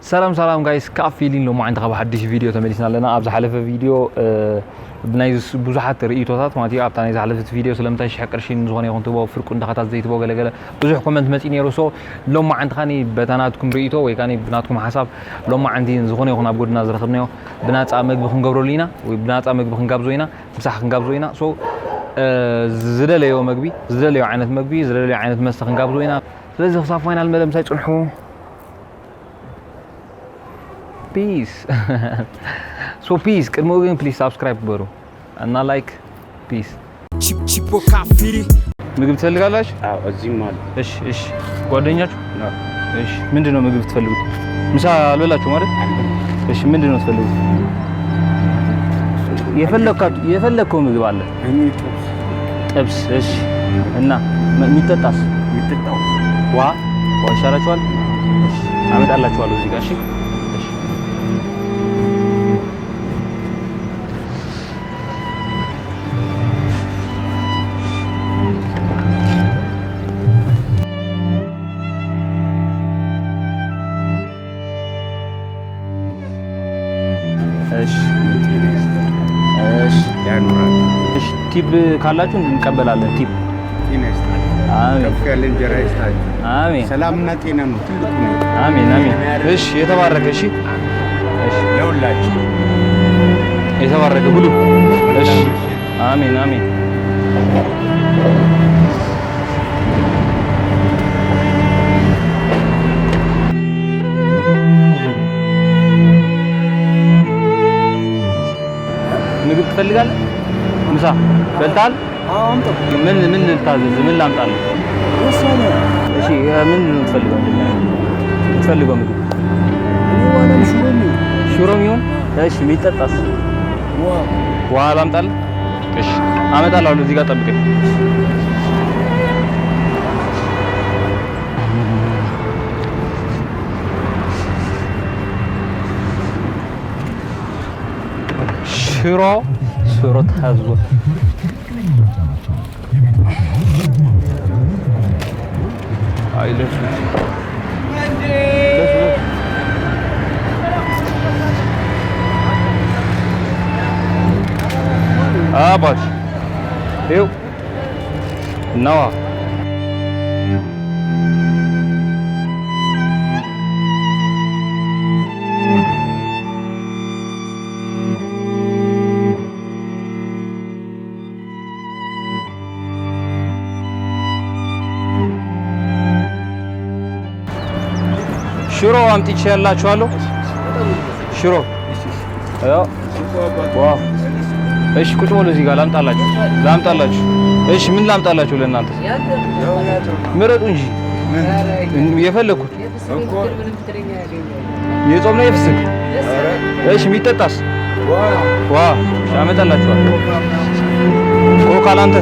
سلام سلام جايز كافيلين لو ما عندك حدش فيديو تمليسنا لنا أبز حلف فيديو بنايز بوزحات رئيتوات ما تيجي أبتنايز حلفت فيديو سلمتاش حكرشين زغني يكون تبغى فرقون دخلت زيت تبغى جل بوزح كومنت متيني رسو لو ما عند خاني بتناتكم رئيتو ويكاني بناتكم حساب لو ما عندي زغني يكون أبغى نازل خدناه بنات أمك بخن قبرولينا وبنات أمك بخن قبزوينا مسح خن قبزوينا سو زدل يوم مقبي زدل يوم عينت مقبي زدل يوم عينت مسخن قبزوينا لازم صافين على المدام سيتنحو peace so peace كلمة وين please subscribe برو أنا like peace مقبل تفلقالاش؟ أزيم مال إيش قادينياتو؟ لا إيش من دينو مقبل تفلقوت؟ مسا لولاتو مارد؟ إيش من دينو تفلقوت؟ يفلقكم مقبل على أني طبس إيش إننا ميتتاس ميتتاو وإشارة إيش عمد الله شوالو زي كاشي ايش تيب ካላችሁ እንቀበላለን ቲፕ አሜን ከፈለን ጀራይስታች አሜን ሰላምና ጤና ነው ትልቁ ነው አሜን አሜን እሺ የተባረከ እሺ እሺ ለሁላችሁ የተባረከ ብሉ እሺ አሜን አሜን ምግብ ትፈልጋለህ? ምሳ በልታል? አዎ አምጣ። ምን ልታዘዝ? ምን ላምጣልህ? ወሰነ። እሺ ምን ነው የምትፈልገው? የምትፈልገው ምግብ? እኔ ሽሮም ይሁን? እሺ የሚጠጣስ? ውሃ ላምጣልህ? እሺ አመጣለሁ። እዚህ ጋር ጠብቀኝ። ሽሮ ታዞ አይለሽ አባሽ ይው ነዋ ሽሮ አምጥቼ ያላችኋለሁ ሽሮ አዎ ዋው እሺ ቁጭ ብሎ እዚህ ጋር ላምጣላችሁ እሺ ምን ላምጣላችሁ ለእናንተ ምረጡ እንጂ የፈለኩት የጾም ነው የፍስክ እሺ የሚጠጣስ ዋው አመጣላችኋለሁ ኮካ ላንተ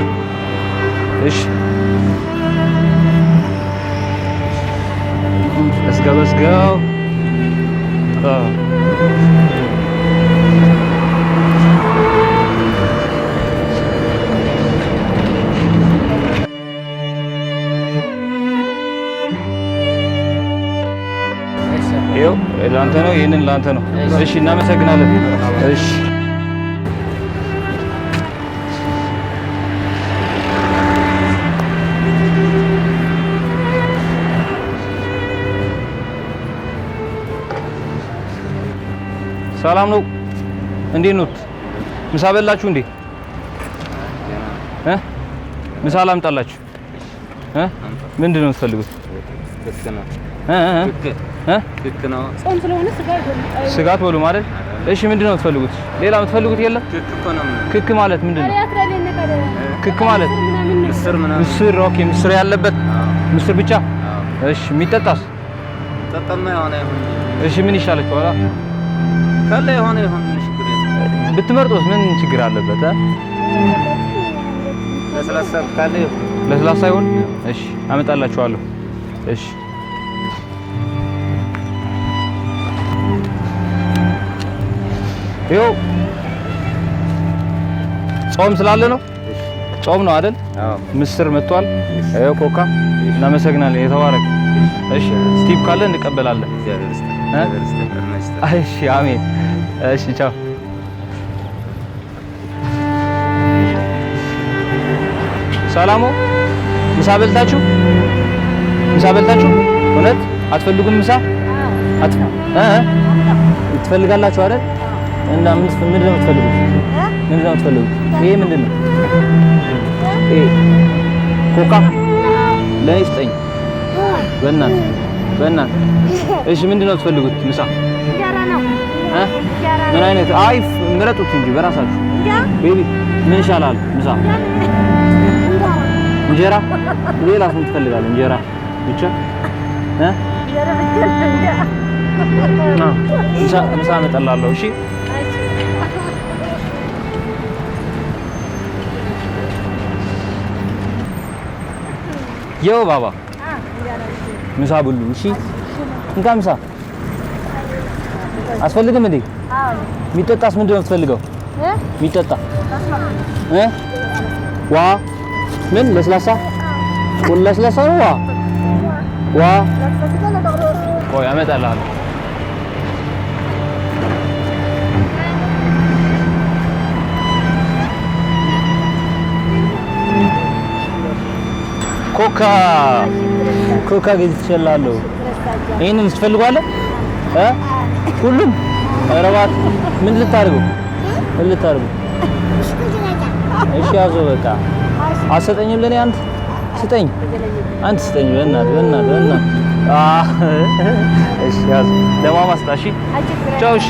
እሺ Let's go. ይኸው ላንተ ነው ይሄንን ላንተ ነው እሺ እናመሰግናለን እሺ ሰላም ነው እንዴት ነው ምሳ በላችሁ እንዴ ምሳ ላምጣላችሁ ምንድን ነው የምትፈልጉት ክክ ነው ጾም ስለሆነ ስጋ ትበሉ ማለት እሺ ምንድን ነው የምትፈልጉት ሌላ የምትፈልጉት የለም ክክ ማለት ምንድን ነው ክክ ማለት ምስር ኦኬ ምስር ያለበት ምስር ብቻ እሺ የሚጠጣስ ተጠማ የሆነ እሺ ምን ይሻላችኋል ካለ የሆነ ችግር ብትመርጡስ ምን ችግር አለበት ለስላሳ ካለ ለስላሳ ይሁን እሺ አመጣላችኋለሁ እሺ ይኸው ጾም ስላለ ነው ጾም ነው አይደል አዎ ምስር መጥቷል ይኸው ኮካ እናመሰግናለን የተባረክ እሺ ስቲፕ ካለ እንቀበላለን እሺ አሜን። እሺ ቻው። ሰላሙ ምሳ በልታችሁ እውነት አትፈልጉም? ምሳ ትፈልጋላችሁ አይደል? እና ምንድን ነው የምትፈልጉት? ይሄ ምንድን ነው? ኮካ ለኔ ስጠኝ በእናትህ። እሺ ምንድን ነው የምትፈልጉት? ምሳ እንጀራ ነው። ምን አይነት? አይ ምረጡት እንጂ በራሳችሁ። ቤቢ ምን ይሻላል? ምሳ እንጀራ። ሌላስ ምን ትፈልጋለህ? እንጀራ ብቻ ምሳ እመጣላለሁ። እሺ የው ባባ ምሳ ብሉ። እሺ እንካ ምሳ አስፈልግም እንዴ? የሚጠጣስ ምንድን ነው የምትፈልገው? የሚጠጣ ዋ ምን ለስላሳ ነው? ዋ ቆይ አመጣልሃለሁ። ኮካ ገዝቼልሃለሁ። ይሄንን ትፈልጓለህ? ሁሉም ረባት ምን ልታርገው? እሺ ያዘው በቃ። አሰጠኝም ለኔ አንተ ስጠኝ። በእናትህ እሺ ያዘው። ለማማ ስጣ። እሺ ቻው። እሺ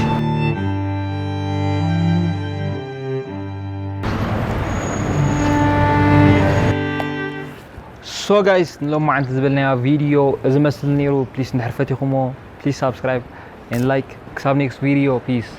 ሶ ጋይስ ሎማዓንቲ ዝበልናዮ ቪድዮ እዚ መስል ነይሩ። ፕሊዝ እንድሕር ፈቲኹሞ ፕሊዝ ሳብስክራይብ ኤንድ ላይክ። ክሳብ ኔክስት ቪድዮ ፒስ